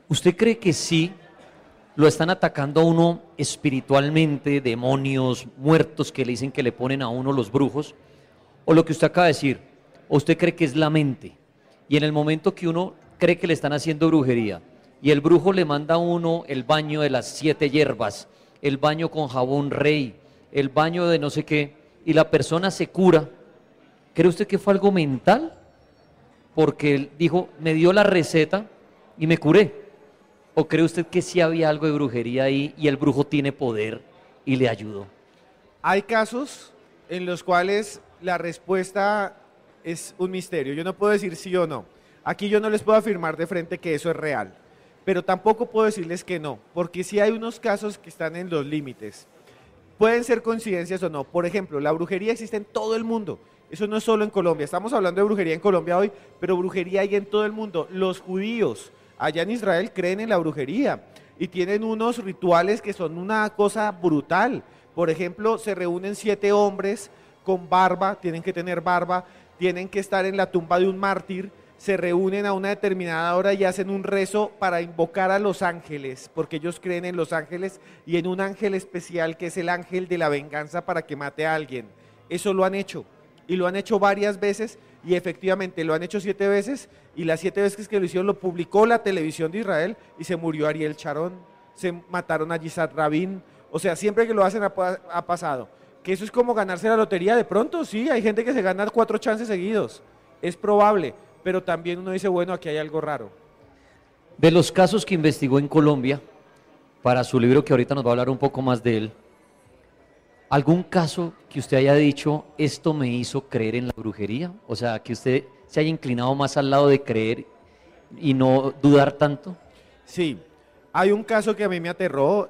¿Usted cree que sí lo están atacando a uno espiritualmente, demonios, muertos que le dicen que le ponen a uno los brujos? ¿O lo que usted acaba de decir? ¿O usted cree que es la mente? Y en el momento que uno cree que le están haciendo brujería y el brujo le manda a uno el baño de las 7 hierbas, el baño con jabón rey, el baño de no sé qué, y la persona se cura, ¿cree usted que fue algo mental? Porque él dijo, me dio la receta y me curé. ¿O cree usted que sí había algo de brujería ahí y el brujo tiene poder y le ayudó? Hay casos en los cuales la respuesta es un misterio. Yo no puedo decir sí o no. Aquí yo no les puedo afirmar de frente que eso es real, pero tampoco puedo decirles que no, porque sí hay unos casos que están en los límites. Pueden ser coincidencias o no. Por ejemplo, la brujería existe en todo el mundo. Eso no es solo en Colombia. Estamos hablando de brujería en Colombia hoy, pero brujería hay en todo el mundo. Los judíos allá en Israel creen en la brujería y tienen unos rituales que son una cosa brutal. Por ejemplo, se reúnen 7 hombres con barba, tienen que tener barba, tienen que estar en la tumba de un mártir, se reúnen a una determinada hora y hacen un rezo para invocar a los ángeles, porque ellos creen en los ángeles y en un ángel especial que es el ángel de la venganza para que mate a alguien. Eso lo han hecho y lo han hecho varias veces y efectivamente lo han hecho 7 veces y las 7 veces que lo hicieron lo publicó la televisión de Israel y se murió Ariel Sharon, se mataron a Yitzhak Rabin, o sea, siempre que lo hacen ha pasado. Que eso es como ganarse la lotería de pronto, sí, hay gente que se gana 4 chances seguidos, es probable, pero también uno dice, bueno, aquí hay algo raro. De los casos que investigó en Colombia, para su libro que ahorita nos va a hablar un poco más de él, ¿algún caso que usted haya dicho, esto me hizo creer en la brujería? O sea, que usted se haya inclinado más al lado de creer y no dudar tanto. Sí, hay un caso que a mí me aterró,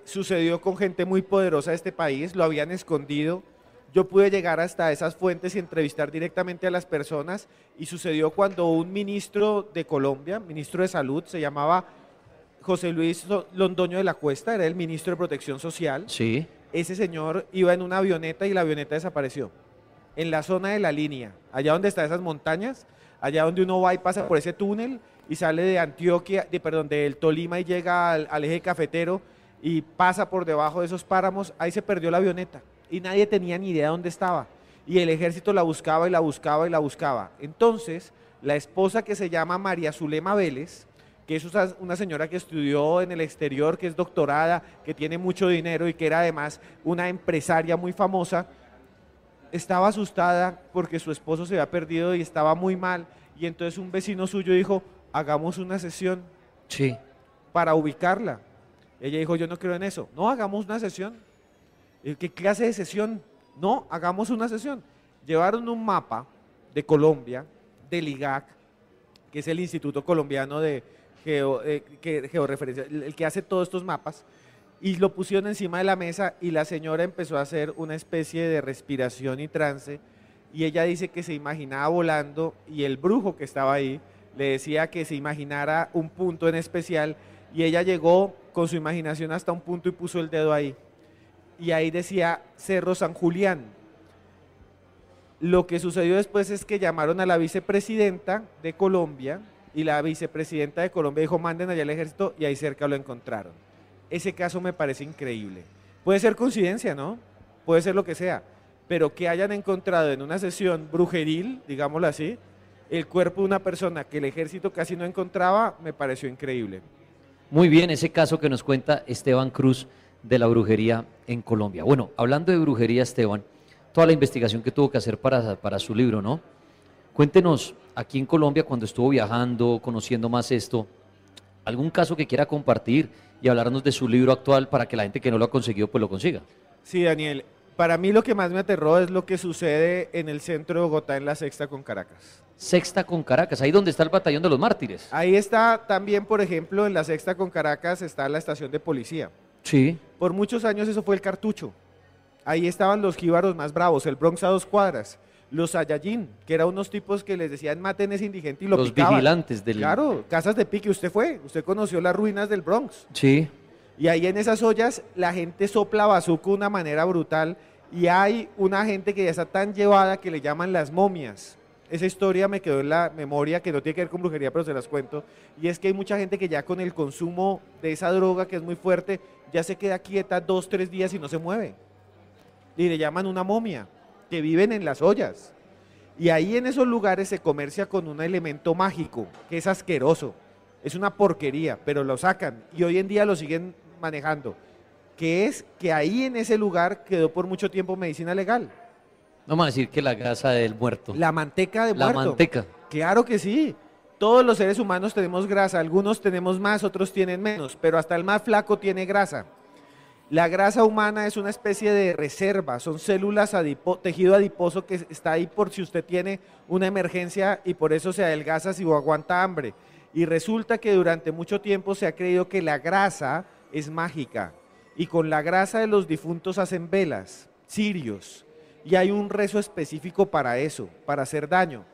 sucedió con gente muy poderosa de este país, lo habían escondido, yo pude llegar hasta esas fuentes y entrevistar directamente a las personas y sucedió cuando un ministro de Colombia, ministro de Salud, se llamaba José Luis Londoño de la Cuesta, era el ministro de Protección Social. Sí. Ese señor iba en una avioneta y la avioneta desapareció en la zona de la línea, allá donde están esas montañas, allá donde uno va y pasa por ese túnel y sale de Antioquia, del Tolima y llega al eje cafetero y pasa por debajo de esos páramos, ahí se perdió la avioneta y nadie tenía ni idea dónde estaba y el ejército la buscaba y la buscaba y la buscaba. Entonces, la esposa que se llama María Zulema Vélez, que es una señora que estudió en el exterior, que es doctorada, que tiene mucho dinero y que era además una empresaria muy famosa, estaba asustada porque su esposo se había perdido y estaba muy mal, y entonces un vecino suyo dijo, hagamos una sesión Sí. para ubicarla. Ella dijo, yo no creo en eso. No, hagamos una sesión. ¿Qué clase de sesión? No, hagamos una sesión. Llevaron un mapa de Colombia, del IGAC, que es el Instituto Colombiano de Georreferencia, el que hace todos estos mapas, y lo pusieron encima de la mesa y la señora empezó a hacer una especie de respiración y trance y ella dice que se imaginaba volando y el brujo que estaba ahí le decía que se imaginara un punto en especial y ella llegó con su imaginación hasta un punto y puso el dedo ahí y ahí decía Cerro San Julián. Lo que sucedió después es que llamaron a la vicepresidenta de Colombia y la vicepresidenta de Colombia dijo manden allá al ejército y ahí cerca lo encontraron. Ese caso me parece increíble. Puede ser coincidencia, ¿no? Puede ser lo que sea, pero que hayan encontrado en una sesión brujeril, digámoslo así, el cuerpo de una persona que el ejército casi no encontraba, me pareció increíble. Muy bien, ese caso que nos cuenta Esteban Cruz de la brujería en Colombia. Bueno, hablando de brujería, Esteban, toda la investigación que tuvo que hacer para su libro, ¿no? Cuéntenos, aquí en Colombia, cuando estuvo viajando, conociendo más esto, algún caso que quiera compartir y hablarnos de su libro actual para que la gente que no lo ha conseguido, pues lo consiga. Sí, Daniel, para mí lo que más me aterró es lo que sucede en el centro de Bogotá, en la Sexta con Caracas. Sexta con Caracas, ahí donde está el batallón de los mártires. Ahí está también, por ejemplo, en la Sexta con Caracas está la estación de policía. Sí. Por muchos años eso fue el cartucho. Ahí estaban los jíbaros más bravos, el Bronx a 2 cuadras, los Saiyajin, que eran unos tipos que les decían maten a ese indigente y lo picaban. Los vigilantes del... Claro, casas de pique, usted conoció las ruinas del Bronx. Sí. Y ahí en esas ollas la gente sopla bazuco de una manera brutal y hay una gente que ya está tan llevada que le llaman las momias. esa historia me quedó en la memoria, que no tiene que ver con brujería, pero se las cuento, y es que hay mucha gente que ya con el consumo de esa droga que es muy fuerte, ya se queda quieta 2, 3 días y no se mueve. Y le llaman una momia, que viven en las ollas. Y ahí en esos lugares se comercia con un elemento mágico, que es asqueroso, es una porquería, pero lo sacan y hoy en día lo siguen manejando, que es que ahí en ese lugar quedó por mucho tiempo medicina legal. Vamos a decir que la grasa del muerto. La manteca de La muerto. manteca. Claro que sí. Todos los seres humanos tenemos grasa, algunos tenemos más, otros tienen menos, pero hasta el más flaco tiene grasa. La grasa humana es una especie de reserva, son células tejido adiposo que está ahí por si usted tiene una emergencia y por eso se adelgaza si aguanta hambre. Y resulta que durante mucho tiempo se ha creído que la grasa es mágica y con la grasa de los difuntos hacen velas, cirios, y hay un rezo específico para eso, para hacer daño.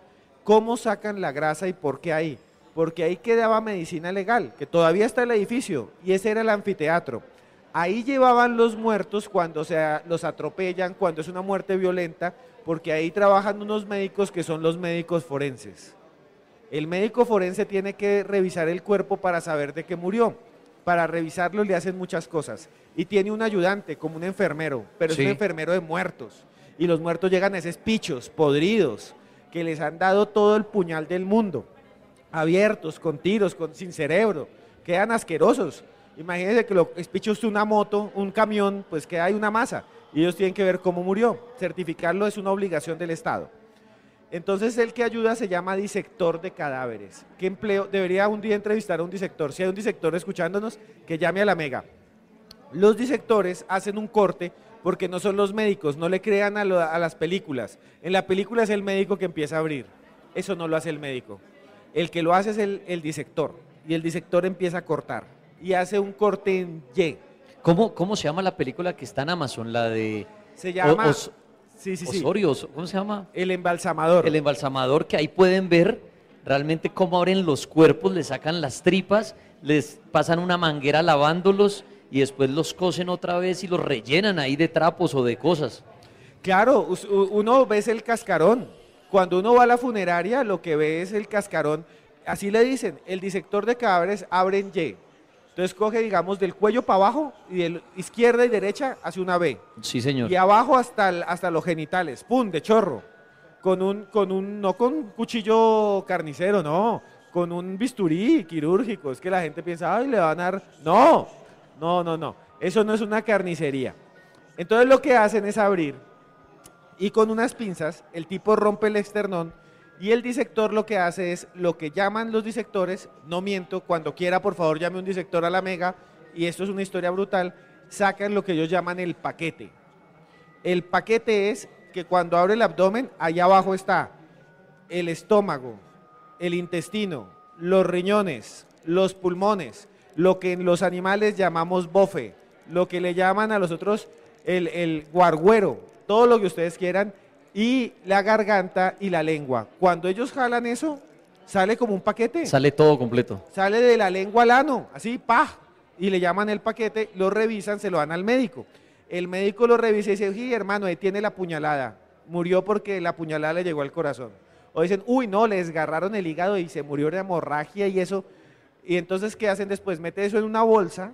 ¿Cómo sacan la grasa y por qué ahí? Porque ahí quedaba medicina legal, que todavía está el edificio, y ese era el anfiteatro. Ahí llevaban los muertos cuando los atropellan, cuando es una muerte violenta, porque ahí trabajan unos médicos que son los médicos forenses. El médico forense tiene que revisar el cuerpo para saber de qué murió. Para revisarlo le hacen muchas cosas. Y tiene un ayudante, como un enfermero, pero Sí. es un enfermero de muertos. Y los muertos llegan a esos pichos, podridos, que les han dado todo el puñal del mundo, abiertos, con tiros, sin cerebro, quedan asquerosos. Imagínense que lo espicha usted una moto, un camión, pues que hay una masa, y ellos tienen que ver cómo murió. Certificarlo es una obligación del Estado. Entonces el que ayuda se llama disector de cadáveres. ¿Qué empleo? Debería un día entrevistar a un disector. Si hay un disector escuchándonos, que llame a la Mega. Los disectores hacen un corte porque no son los médicos, no le crean a las películas. En la película es el médico que empieza a abrir. Eso no lo hace el médico. El que lo hace es el disector. Y el disector empieza a cortar. Y hace un corte en Y. ¿Cómo se llama la película que está en Amazon? La de Se llama... sí. Osorio, ¿cómo se llama? El embalsamador. El embalsamador, que ahí pueden ver realmente cómo abren los cuerpos, les sacan las tripas, les pasan una manguera lavándolos y después los cosen otra vez y los rellenan ahí de trapos o de cosas. Claro, uno ve el cascarón. Cuando uno va a la funeraria, lo que ve es el cascarón. Así le dicen, el disector de cadáveres abre en Y. Entonces coge, digamos, del cuello para abajo y de izquierda y derecha hace una B. Sí, señor. Y abajo hasta los genitales, ¡pum!, de chorro. No con un cuchillo carnicero, no, con un bisturí quirúrgico. Es que la gente piensa, ay, le van a dar... No, eso no es una carnicería. Entonces lo que hacen es abrir y con unas pinzas el tipo rompe el esternón y el disector lo que hace es lo que llaman los disectores, no miento, cuando quiera por favor llame un disector a la Mega, y esto es una historia brutal, sacan lo que ellos llaman el paquete. El paquete es que cuando abre el abdomen, allá abajo está el estómago, el intestino, los riñones, los pulmones, lo que en los animales llamamos bofe, lo que le llaman a los otros el guarguero, todo lo que ustedes quieran, y la garganta y la lengua. Cuando ellos jalan eso, sale como un paquete. Sale todo completo. Sale de la lengua al ano, así, ¡pah! Y le llaman el paquete, lo revisan, se lo dan al médico. El médico lo revisa y dice, sí, hermano, ahí tiene la puñalada. Murió porque la puñalada le llegó al corazón. O dicen, uy, no, le desgarraron el hígado y se murió de hemorragia y eso. Y entonces, ¿qué hacen después? Meten eso en una bolsa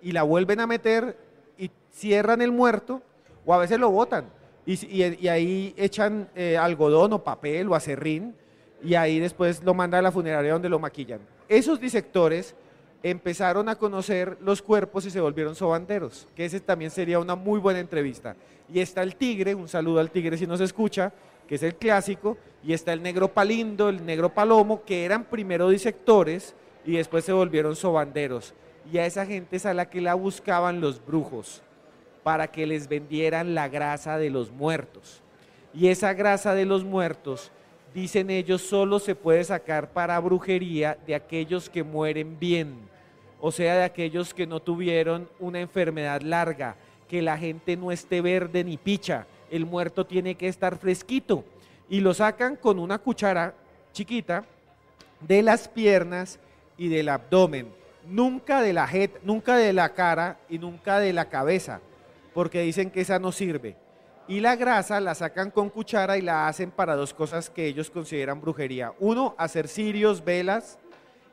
y la vuelven a meter y cierran el muerto, o a veces lo botan. Y ahí echan algodón o papel o acerrín, y ahí después lo mandan a la funeraria donde lo maquillan. Esos disectores empezaron a conocer los cuerpos y se volvieron sobanderos, que ese también sería una muy buena entrevista. Y está el tigre, un saludo al tigre si nos escucha, que es el clásico, y está el negro palindo, el negro palomo, que eran primero disectores y después se volvieron sobanderos. Y a esa gente es a la que la buscaban los brujos, para que les vendieran la grasa de los muertos. Y esa grasa de los muertos, dicen ellos, solo se puede sacar para brujería de aquellos que mueren bien, o sea, de aquellos que no tuvieron una enfermedad larga, que la gente no esté verde ni picha, el muerto tiene que estar fresquito, y lo sacan con una cuchara chiquita de las piernas y del abdomen, nunca de la cara y nunca de la cabeza, porque dicen que esa no sirve. Y la grasa la sacan con cuchara y la hacen para dos cosas que ellos consideran brujería. Uno, hacer cirios, velas,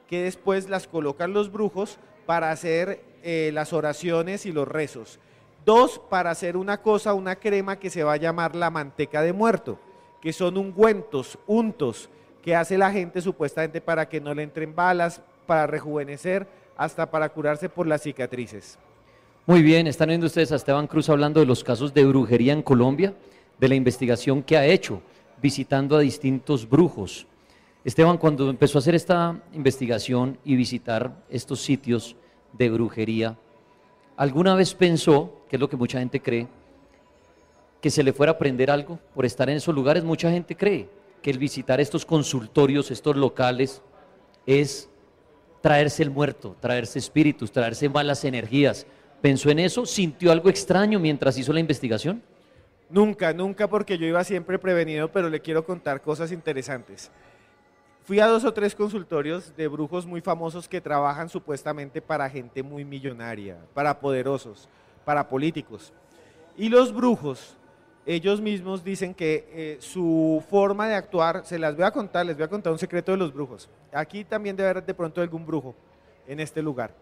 que después las colocan los brujos para hacer las oraciones y los rezos. Dos, para hacer una cosa, una crema que se va a llamar la manteca de muerto, que son ungüentos, untos, que hace la gente supuestamente para que no le entren balas, para rejuvenecer, hasta para curarse por las cicatrices. Muy bien, están viendo ustedes a Esteban Cruz hablando de los casos de brujería en Colombia, de la investigación que ha hecho, visitando a distintos brujos. Esteban, cuando empezó a hacer esta investigación y visitar estos sitios de brujería, ¿alguna vez pensó, que es lo que mucha gente cree, que se le fuera a aprender algo por estar en esos lugares? Mucha gente cree que el visitar estos consultorios, estos locales, es traerse el muerto, traerse espíritus, traerse malas energías. ¿Pensó en eso? ¿Sintió algo extraño mientras hizo la investigación? Nunca, nunca, porque yo iba siempre prevenido, pero le quiero contar cosas interesantes. Fui a 2 o 3 consultorios de brujos muy famosos que trabajan supuestamente para gente muy millonaria, para poderosos, para políticos. Y los brujos, ellos mismos dicen que su forma de actuar, se las voy a contar, les voy a contar un secreto de los brujos. Aquí también debe haber de pronto algún brujo en este lugar.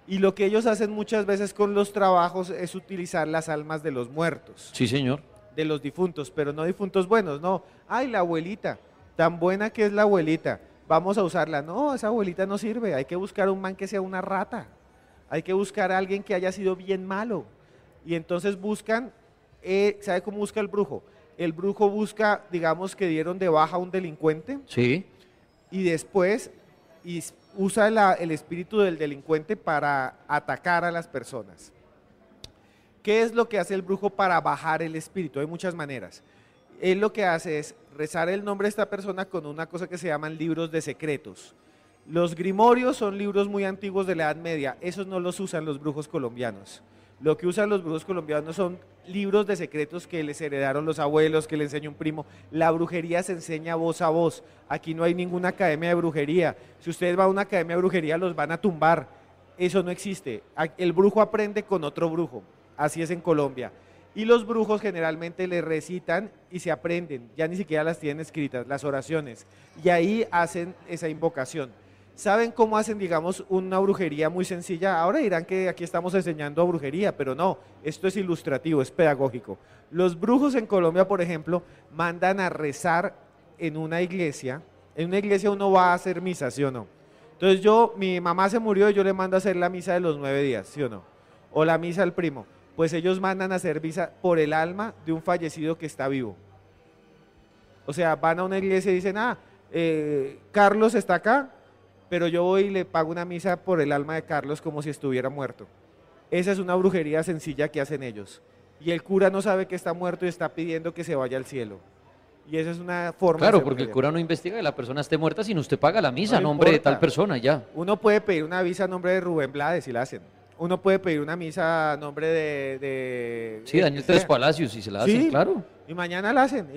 Y lo que ellos hacen muchas veces con los trabajos es utilizar las almas de los muertos. Sí, señor. De los difuntos, pero no difuntos buenos, no. Ay, la abuelita, tan buena que es la abuelita, vamos a usarla. No, esa abuelita no sirve, hay que buscar un man que sea una rata. Hay que buscar a alguien que haya sido bien malo. Y entonces buscan, ¿sabe cómo busca el brujo? El brujo busca, digamos, que dieron de baja a un delincuente. Sí. Y después usa el espíritu del delincuente para atacar a las personas. ¿Qué es lo que hace el brujo para bajar el espíritu? Hay muchas maneras. Él lo que hace es rezar el nombre de esta persona con una cosa que se llaman libros de secretos. Los grimorios son libros muy antiguos de la Edad Media, esos no los usan los brujos colombianos. Lo que usan los brujos colombianos son libros de secretos que les heredaron los abuelos, que le enseñó un primo. La brujería se enseña voz a voz. Aquí no hay ninguna academia de brujería. Si ustedes van a una academia de brujería, los van a tumbar. Eso no existe. El brujo aprende con otro brujo. Así es en Colombia. Y los brujos generalmente le recitan y se aprenden. Ya ni siquiera las tienen escritas, las oraciones. Y ahí hacen esa invocación. ¿Saben cómo hacen, digamos, una brujería muy sencilla? Ahora dirán que aquí estamos enseñando brujería, pero no, esto es ilustrativo, es pedagógico. Los brujos en Colombia, por ejemplo, mandan a rezar en una iglesia. En una iglesia uno va a hacer misa, ¿sí o no? Entonces mi mamá se murió y yo le mando a hacer la misa de los 9 días, ¿sí o no? O la misa al primo. Pues ellos mandan a hacer misa por el alma de un fallecido que está vivo. O sea, van a una iglesia y dicen, Carlos está acá, pero yo voy y le pago una misa por el alma de Carlos como si estuviera muerto. Esa es una brujería sencilla que hacen ellos. Y el cura no sabe que está muerto y está pidiendo que se vaya al cielo. Y esa es una forma de Claro, hacer porque el brujería. cura no investiga que la persona esté muerta, sino usted paga la misa a No nombre de importa. tal persona, ya. Uno puede pedir una misa a nombre de Rubén Blades y la hacen. Uno puede pedir una misa a nombre Sí, Daniel Tres Palacios, y se la hacen, Sí. claro. Y mañana la hacen.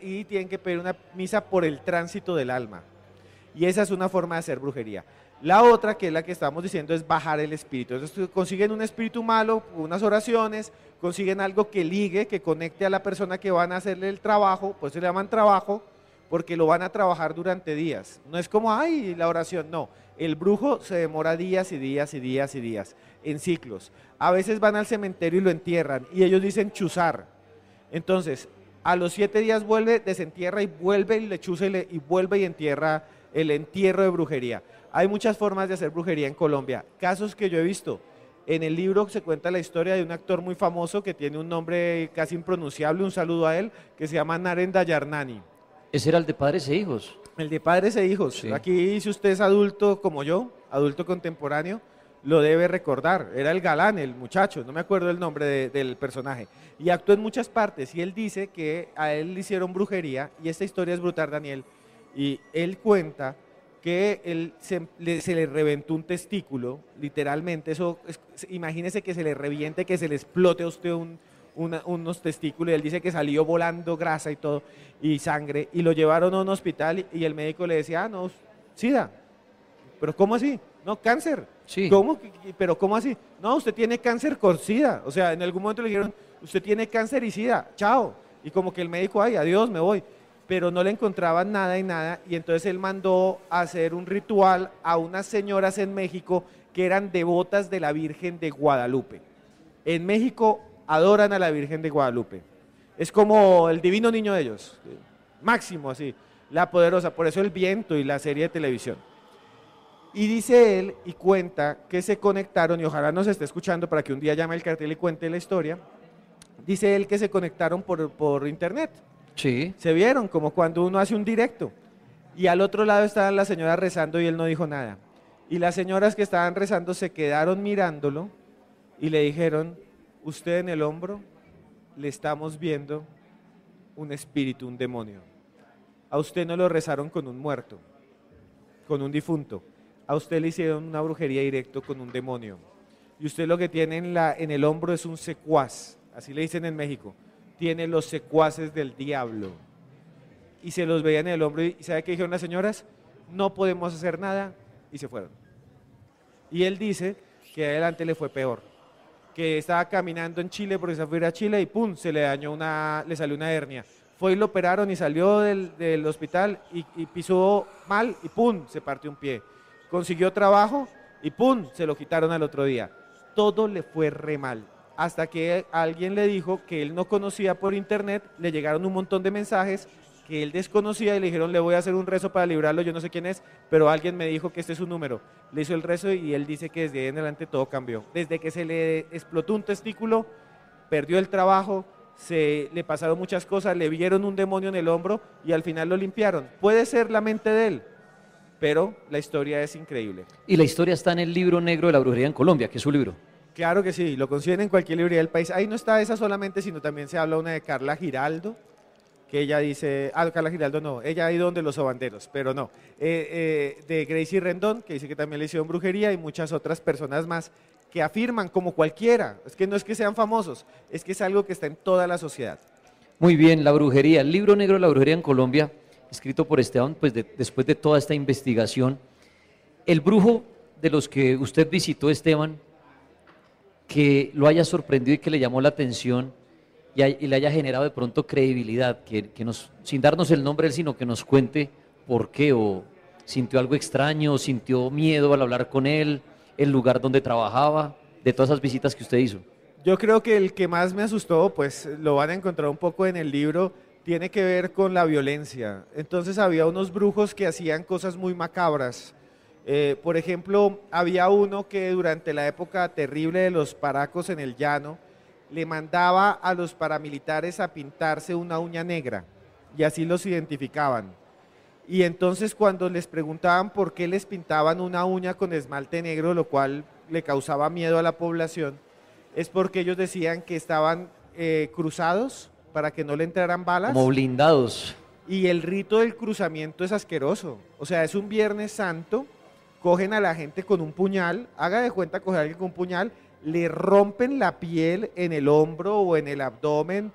Y tienen que pedir una misa por el tránsito del alma. Y esa es una forma de hacer brujería. La otra, que es la que estamos diciendo, es bajar el espíritu. Entonces consiguen un espíritu malo, unas oraciones, consiguen algo que ligue, que conecte a la persona que van a hacerle el trabajo, pues se le llaman trabajo, porque lo van a trabajar durante días. No es como, ay, la oración, no. El brujo se demora días y días y días y días, en ciclos. A veces van al cementerio y lo entierran, y ellos dicen chuzar. Entonces, a los 7 días vuelve, desentierra y vuelve y le chuza y vuelve y entierra el entierro de brujería. Hay muchas formas de hacer brujería en Colombia. Casos que yo he visto. En el libro se cuenta la historia de un actor muy famoso que tiene un nombre casi impronunciable, un saludo a él, que se llama Narendra Yarnani. Ese era el de padres e hijos. El de padres e hijos. Sí. Aquí, si usted es adulto como yo, adulto contemporáneo, lo debe recordar. Era el galán, el muchacho, no me acuerdo el nombre del personaje. Y actuó en muchas partes. Y él dice que a él le hicieron brujería, y esta historia es brutal, Daniel. Y él cuenta que se le reventó un testículo, literalmente. Imagínese que se le reviente, que se le explote a usted unos testículos, y él dice que salió volando grasa y todo, y sangre, y lo llevaron a un hospital y el médico le decía, no, SIDA. ¿Pero cómo así? No, cáncer. Sí. ¿Cómo? ¿Pero cómo así? No, usted tiene cáncer con SIDA. O sea, en algún momento le dijeron, usted tiene cáncer y SIDA, chao. Y como que el médico, ay, adiós, me voy. Pero no le encontraban nada y nada. Y entonces él mandó a hacer un ritual a unas señoras en México que eran devotas de la Virgen de Guadalupe. En México adoran a la Virgen de Guadalupe. Es como el divino niño de ellos. Máximo, así. La poderosa. Por eso el viento y la serie de televisión. Y dice él y cuenta que se conectaron, y ojalá nos esté escuchando para que un día llame al cartel y cuente la historia. Dice él que se conectaron por internet. Sí. Se vieron como cuando uno hace un directo. Y al otro lado estaban las señoras rezando y él no dijo nada. Y las señoras que estaban rezando se quedaron mirándolo y le dijeron, usted en el hombro le estamos viendo un espíritu, un demonio. A usted no lo rezaron con un muerto, con un difunto. A usted le hicieron una brujería directo con un demonio. Y usted lo que tiene en el hombro es un secuaz, así le dicen en México. Tiene los secuaces del diablo. Y se los veían en el hombro y ¿sabe qué dijeron las señoras? No podemos hacer nada, y se fueron. Y él dice que adelante le fue peor, que estaba caminando en Chile porque se fue a ir a Chile y pum, se le dañó le salió una hernia. Fue y lo operaron y salió del hospital y pisó mal y pum, se partió un pie. Consiguió trabajo y pum, se lo quitaron al otro día. Todo le fue re mal. Hasta que alguien le dijo que él no conocía por internet, le llegaron un montón de mensajes que él desconocía y le dijeron, le voy a hacer un rezo para librarlo, yo no sé quién es, pero alguien me dijo que este es su número. Le hizo el rezo y él dice que desde ahí en adelante todo cambió. Desde que se le explotó un testículo, perdió el trabajo, le pasaron muchas cosas, le vieron un demonio en el hombro y al final lo limpiaron. Puede ser la mente de él, pero la historia es increíble. Y la historia está en el libro negro de la brujería en Colombia, que es su libro. Claro que sí, lo consiguen en cualquier librería del país. Ahí no está esa solamente, sino también se habla una de Carla Giraldo, que ella dice, Carla Giraldo no, ella ha ido donde los sobanderos, pero no, de Gracie Rendón, que dice que también le hicieron brujería, y muchas otras personas más que afirman, como cualquiera, es que no es que sean famosos, es que es algo que está en toda la sociedad. Muy bien, la brujería, el libro negro de la brujería en Colombia, escrito por Esteban, pues después de toda esta investigación, el brujo de los que usted visitó, Esteban, que lo haya sorprendido y que le llamó la atención y le haya generado de pronto credibilidad, que sin darnos el nombre, sino que nos cuente por qué, o sintió algo extraño, sintió miedo al hablar con él, el lugar donde trabajaba, de todas esas visitas que usted hizo. Yo creo que el que más me asustó, pues lo van a encontrar un poco en el libro, tiene que ver con la violencia. Entonces había unos brujos que hacían cosas muy macabras. Por ejemplo, había uno que durante la época terrible de los paracos en el llano, le mandaba a los paramilitares a pintarse una uña negra y así los identificaban. Y entonces cuando les preguntaban por qué les pintaban una uña con esmalte negro, lo cual le causaba miedo a la población, es porque ellos decían que estaban cruzados para que no le entraran balas. Como blindados. Y el rito del cruzamiento es asqueroso. O sea, es un Viernes Santo, cogen a la gente con un puñal, haga de cuenta coger a alguien con un puñal, le rompen la piel en el hombro o en el abdomen,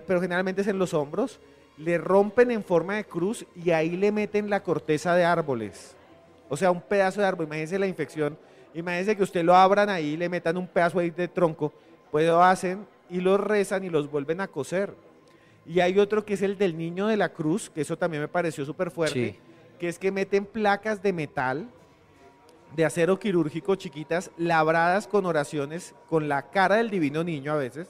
pero generalmente es en los hombros, le rompen en forma de cruz y ahí le meten la corteza de árboles. O sea, un pedazo de árbol, imagínense la infección, imagínense que usted lo abran ahí y le metan un pedazo ahí de tronco, pues lo hacen y los rezan y los vuelven a coser. Y hay otro que es el del niño de la cruz, que eso también me pareció súper fuerte, Sí. que es que meten placas de metal, de acero quirúrgico chiquitas, labradas con oraciones, con la cara del divino niño a veces,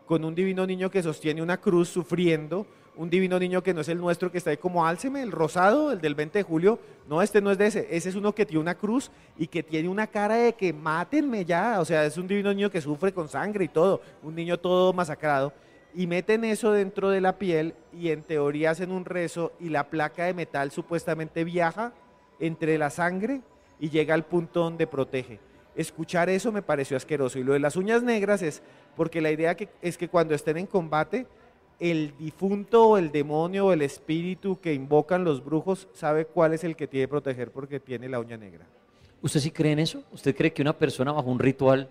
con un divino niño que sostiene una cruz sufriendo, un divino niño que no es el nuestro, que está ahí como álceme, el rosado, el del 20 de julio, no, este no es de ese es uno que tiene una cruz y que tiene una cara de que mátenme ya, o sea, es un divino niño que sufre con sangre y todo, un niño todo masacrado, y meten eso dentro de la piel y en teoría hacen un rezo y la placa de metal supuestamente viaja entre la sangre y llega al punto donde protege. Escuchar eso me pareció asqueroso. Y lo de las uñas negras es porque la idea es que cuando estén en combate, el difunto o el demonio o el espíritu que invocan los brujos sabe cuál es el que tiene que proteger porque tiene la uña negra. ¿Usted sí cree en eso? ¿Usted cree que una persona bajo un ritual